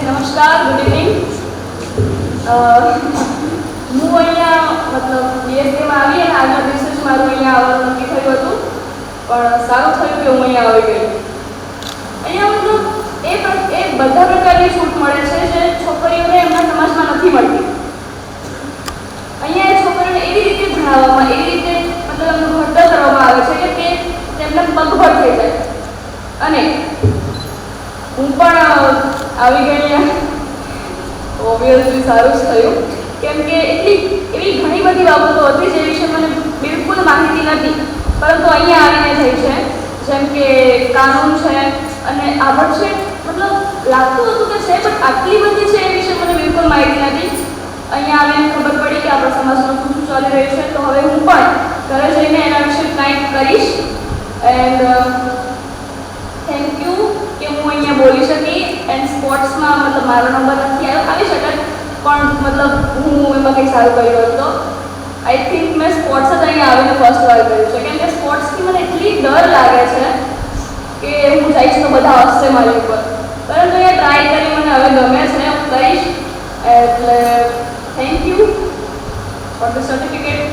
નમસ્કાર, good evening. હું અહીંયા મતલબ બીએસસીમાં આવી અને આગલા દિવસે જ મારું અહીંયા આવવાનું નક્કી થયું હતું, પણ સારું થયું કે હું અહીંયા આવી ગઈ. અહીંયા મતલબ એ બધા પ્રકારની છૂટ મળે છે જે છોકરીઓને એમના સમાજમાં નથી મળતી. અહીંયા એ છોકરીઓને એવી રીતે ભણાવવામાં, એવી રીતે મતલબ એમનું ઘડતર કરવામાં આવે છે કે તે તેમને પગભર થઈ જાય. અને હું પણ આવી ગઈ. ઓબ્વિયસલી સારું જ થયું, કેમ કે એવી ઘણી બધી બાબતો હતી જે વિશે મને બિલકુલ માહિતી નથી, પરંતુ અહીંયા આવીને થઈ છે. જેમ કે કાનૂન છે અને આવડ છે, મતલબ લાગતું હતું કે છે, પણ આટલી બધી છે એ વિશે મને બિલકુલ માહિતી નથી. અહીંયા આવીને ખબર પડી કે આપણા સમાજમાં શું શું ચાલી રહ્યું છે, તો હવે હું પણ ઘરે જઈને એના વિશે કંઈક કરીશ. એન્ડ થેન્ક યુ કે હું અહીંયા બોલી શકી. એન્ડ સ્પોર્ટ્સમાં મતલબ મારો નંબર નથી આવી શકે, પણ મતલબ હું એમાં કંઈ સારું કર્યું હતું. તો આઈ થિંક મેં સ્પોર્ટ્સ જ અહીંયા આવીને ફર્સ્ટ વાર કર્યું છે, કેમ કે સ્પોર્ટ્સથી મને એટલી ડર લાગે છે કે હું જઈશ તો બધા હસશે મારી ઉપર. પરંતુ એ ટ્રાય કરી મને હવે ગમે છે, હું કરીશ. એટલે thank you for the certificate.